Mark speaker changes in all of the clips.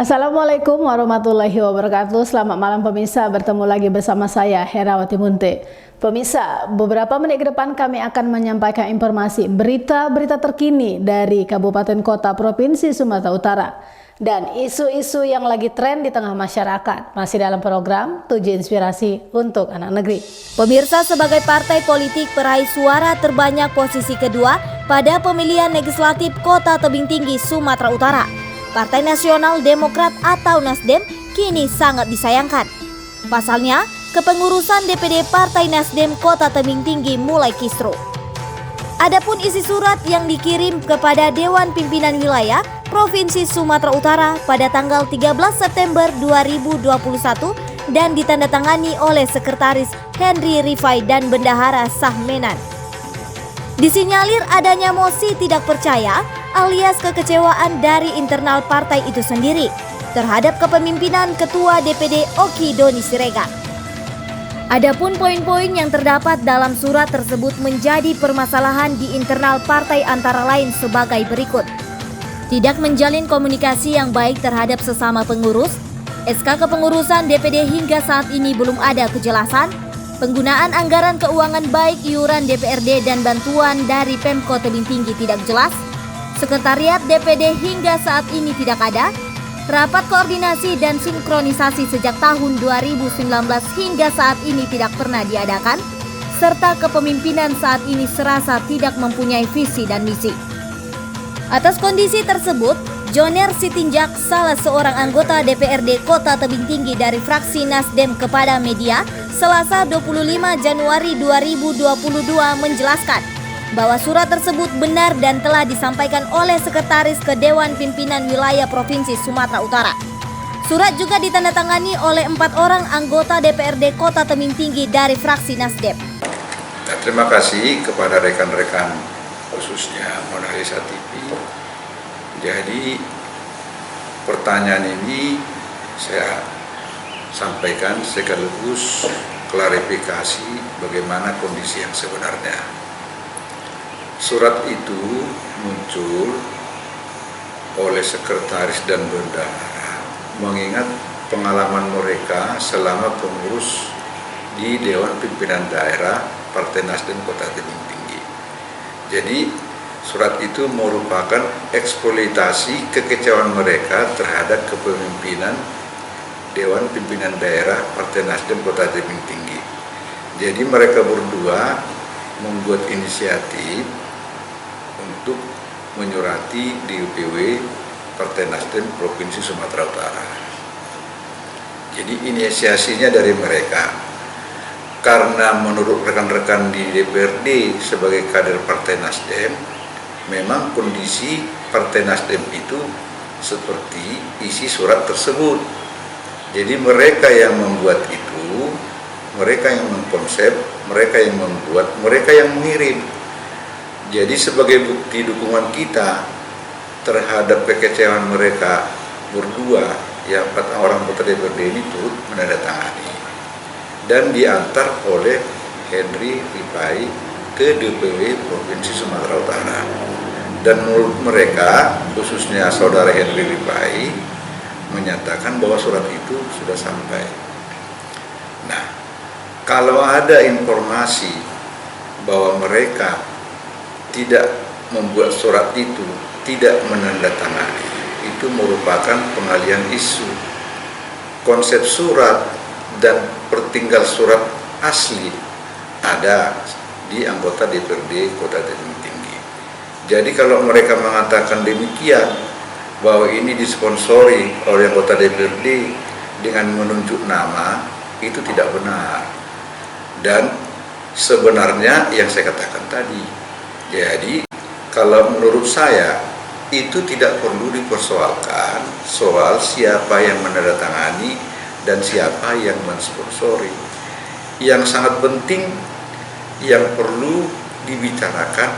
Speaker 1: Assalamualaikum warahmatullahi wabarakatuh. Selamat malam pemirsa, bertemu lagi bersama saya Herawati Munte. Pemirsa, beberapa menit ke depan kami akan menyampaikan informasi berita-berita terkini dari Kabupaten Kota Provinsi Sumatera Utara dan isu-isu yang lagi tren di tengah masyarakat. Masih dalam program 7 Inspirasi untuk Anak Negeri.
Speaker 2: Pemirsa, sebagai partai politik peraih suara terbanyak posisi kedua pada pemilihan legislatif Kota Tebing Tinggi Sumatera Utara, Partai Nasional Demokrat atau Nasdem kini sangat disayangkan. Pasalnya, kepengurusan DPD Partai Nasdem Kota Tebing Tinggi mulai kisruh. Adapun isi surat yang dikirim kepada Dewan Pimpinan Wilayah Provinsi Sumatera Utara pada tanggal 13 September 2021 dan ditandatangani oleh Sekretaris Henry Rifai dan Bendahara Sahmenan. Disinyalir adanya mosi tidak percaya alias kekecewaan dari internal partai itu sendiri terhadap kepemimpinan Ketua DPD Oki Doni Siregar. Adapun poin-poin yang terdapat dalam surat tersebut menjadi permasalahan di internal partai antara lain sebagai berikut. Tidak menjalin komunikasi yang baik terhadap sesama pengurus, SK kepengurusan DPD hingga saat ini belum ada kejelasan, penggunaan anggaran keuangan baik iuran DPRD dan bantuan dari Pemko Tebing Tinggi tidak jelas, Sekretariat DPD hingga saat ini tidak ada, rapat koordinasi dan sinkronisasi sejak tahun 2019 hingga saat ini tidak pernah diadakan, serta kepemimpinan saat ini serasa tidak mempunyai visi dan misi. Atas kondisi tersebut, Joner Sitinjak, salah seorang anggota DPRD Kota Tebing Tinggi dari fraksi Nasdem kepada media, Selasa 25 Januari 2022 menjelaskan bahwa surat tersebut benar dan telah disampaikan oleh Sekretaris ke Dewan Pimpinan Wilayah Provinsi Sumatera Utara. Surat juga ditandatangani oleh 4 orang anggota DPRD Kota Tebing Tinggi dari fraksi Nasdem.
Speaker 3: Terima kasih kepada rekan-rekan khususnya Monalisa TV. Jadi pertanyaan ini saya sampaikan sekaligus klarifikasi bagaimana kondisi yang sebenarnya. Surat itu muncul oleh sekretaris dan bendahara mengingat pengalaman mereka selama pengurus di Dewan Pimpinan Daerah Partai Nasdem Kota Tebing Tinggi. Jadi surat itu merupakan eksploitasi kekecewaan mereka terhadap kepemimpinan Dewan Pimpinan Daerah Partai Nasdem Kota Tebing Tinggi. Jadi mereka berdua membuat inisiatif untuk menyurati DPW Partai Nasdem Provinsi Sumatera Utara. Jadi inisiasinya dari mereka. Karena menurut rekan-rekan di DPRD sebagai kader Partai Nasdem, memang kondisi Partai Nasdem itu seperti isi surat tersebut. Jadi mereka yang membuat itu, mereka yang mengkonsep, mereka yang membuat, mereka yang mengirim. Jadi sebagai bukti dukungan kita terhadap kekecewaan mereka berdua, yang 4 orang anggota DPRD ini turut menandatangani dan diantar oleh Henry Rifai ke DPW Provinsi Sumatera Utara. Dan menurut mereka, khususnya saudara Henry Rifai, menyatakan bahwa surat itu sudah sampai. Nah, kalau ada informasi bahwa mereka tidak membuat surat itu, tidak menandatangani, itu merupakan pengalihan isu. Konsep surat dan pertinggal surat asli ada di anggota DPRD Kota Tebing Tinggi. Jadi kalau mereka mengatakan demikian, bahwa ini disponsori oleh anggota DPRD dengan menunjuk nama, itu tidak benar. Dan sebenarnya yang saya katakan tadi, jadi kalau menurut saya itu tidak perlu dipersoalkan soal siapa yang menandatangani dan siapa yang mensponsori. Yang sangat penting yang perlu dibicarakan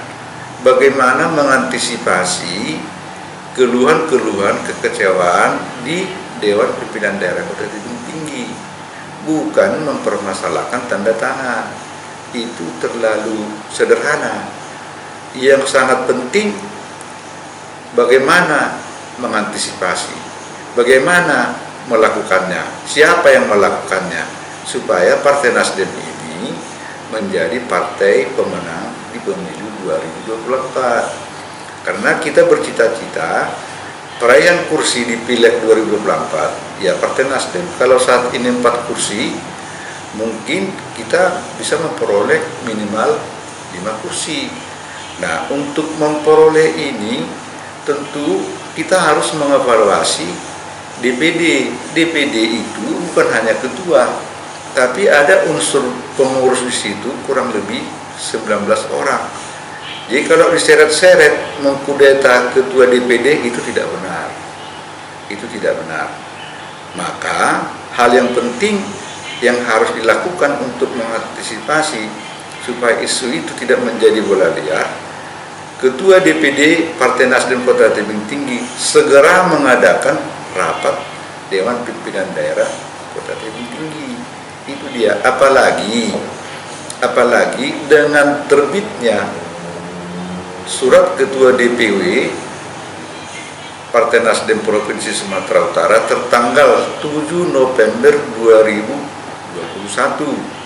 Speaker 3: bagaimana mengantisipasi keluhan-keluhan kekecewaan di Dewan Pimpinan Daerah Kota Tebing Tinggi, bukan mempermasalahkan tanda tangan. Itu terlalu sederhana. Yang sangat penting bagaimana mengantisipasi bagaimana melakukannya, siapa yang melakukannya, supaya Partai Nasdem ini menjadi partai pemenang di pemilu 2024. Karena kita bercita-cita perayaan kursi di Pileg 2024, ya Partai Nasdem kalau saat ini 4 kursi, mungkin kita bisa memperoleh minimal 5 kursi. Nah, untuk memperoleh ini tentu kita harus mengevaluasi DPD. DPD itu bukan hanya ketua, tapi ada unsur pengurus di situ kurang lebih 19 orang. Jadi kalau diseret-seret mengkudeta ketua DPD itu tidak benar. Itu tidak benar. Maka hal yang penting yang harus dilakukan untuk mengantisipasi supaya isu itu tidak menjadi bola liar, Ketua DPD Partai Nasdem Kota Tebing Tinggi segera mengadakan rapat Dewan Pimpinan Daerah Kota Tebing Tinggi. Itu dia. Apalagi dengan terbitnya surat Ketua DPW Partai Nasdem Provinsi Sumatera Utara tertanggal 7 November 2021.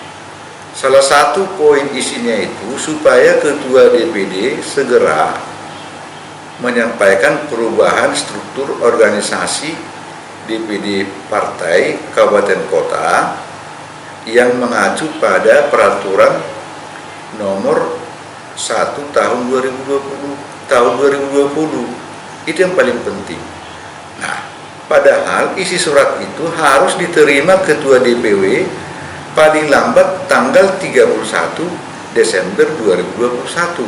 Speaker 3: Salah satu poin isinya itu supaya Ketua DPD segera menyampaikan perubahan struktur organisasi DPD Partai Kabupaten Kota yang mengacu pada peraturan nomor 1 tahun 2020. Itu yang paling penting. Nah, padahal isi surat itu harus diterima Ketua DPW paling lambat tanggal 31 Desember 2021.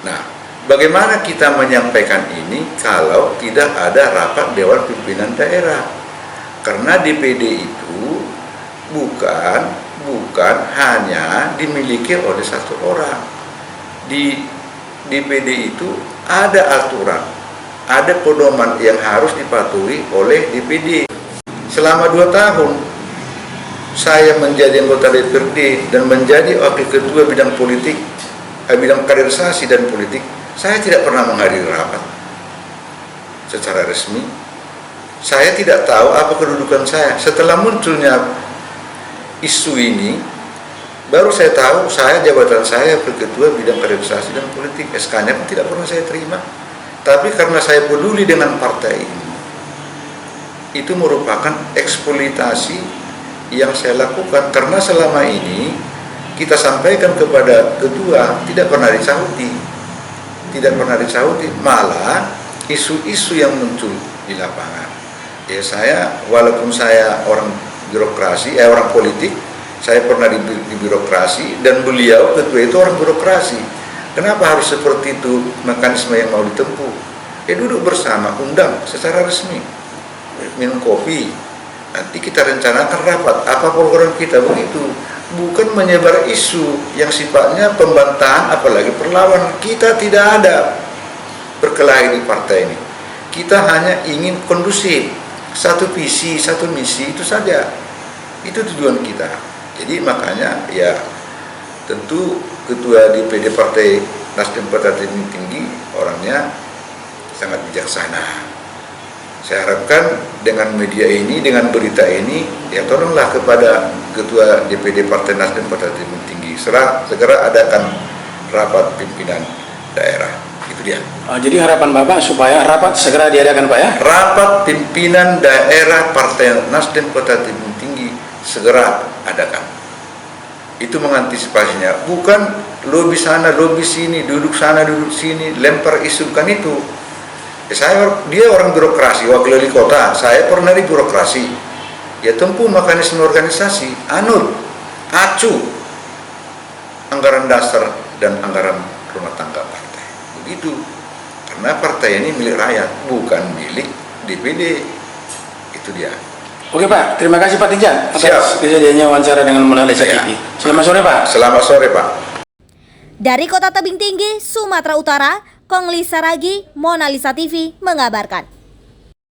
Speaker 3: Nah, bagaimana kita menyampaikan ini kalau tidak ada rapat Dewan Pimpinan Daerah? Karena DPD itu bukan hanya dimiliki oleh satu orang. Di DPD itu ada aturan, ada pedoman yang harus dipatuhi oleh DPD. Selama 2 tahun saya menjadi anggota DPRD dan menjadi wakil ketua bidang politik, bidang kaderisasi dan politik, saya tidak pernah menghadiri rapat secara resmi. Saya tidak tahu apa kedudukan saya. Setelah munculnya isu ini, baru saya tahu jabatan saya ketua bidang kaderisasi dan politik. SK-nya pun tidak pernah saya terima. Tapi karena saya peduli dengan partai ini, itu merupakan eksploitasi yang saya lakukan. Karena selama ini kita sampaikan kepada ketua tidak pernah disauti, malah isu-isu yang muncul di lapangan. Ya, saya walaupun saya orang birokrasi, orang politik, saya pernah di birokrasi, dan beliau ketua itu orang birokrasi. Kenapa harus seperti itu mekanisme yang mau ditempuh? Ya duduk bersama, undang secara resmi, minum kopi, nanti kita rencanakan rapat, apa program kita, begitu. Bukan menyebar isu yang sifatnya pembantahan, apalagi perlawanan. Kita tidak ada berkelahi di partai ini. Kita hanya ingin kondusif, satu visi, satu misi, itu saja. Itu tujuan kita. Jadi makanya ya tentu Ketua DPD Partai Nasdem Kota Tebing Tinggi orangnya sangat bijaksana. Saya harapkan dengan media ini, dengan berita ini, ya tolonglah kepada Ketua DPD Partai Nasdem Kota Tebing Tinggi segera adakan rapat pimpinan daerah. Itu dia.
Speaker 4: Jadi harapan Bapak supaya rapat segera diadakan, Pak, ya?
Speaker 3: Rapat pimpinan daerah Partai Nasdem Kota Tebing Tinggi segera adakan. Itu mengantisipasinya, bukan lobi sana, lobi sini, duduk sana, duduk sini, lempar isu, bukan itu. Dia orang birokrasi, wakil wali kota, saya pernah di birokrasi. Ya tempuh mekanisme organisasi, acu anggaran dasar dan anggaran rumah tangga partai. Begitu. Karena partai ini milik rakyat, bukan milik DPD. Itu dia.
Speaker 4: Oke, Pak, terima kasih Pak Tinjan atas kejadiannya wawancara dengan Monalisa TV. Selamat sore, Pak.
Speaker 3: Selamat sore, Pak.
Speaker 2: Dari Kota Tebing Tinggi, Sumatera Utara, Konglisa Ragi, Monalisa TV mengabarkan.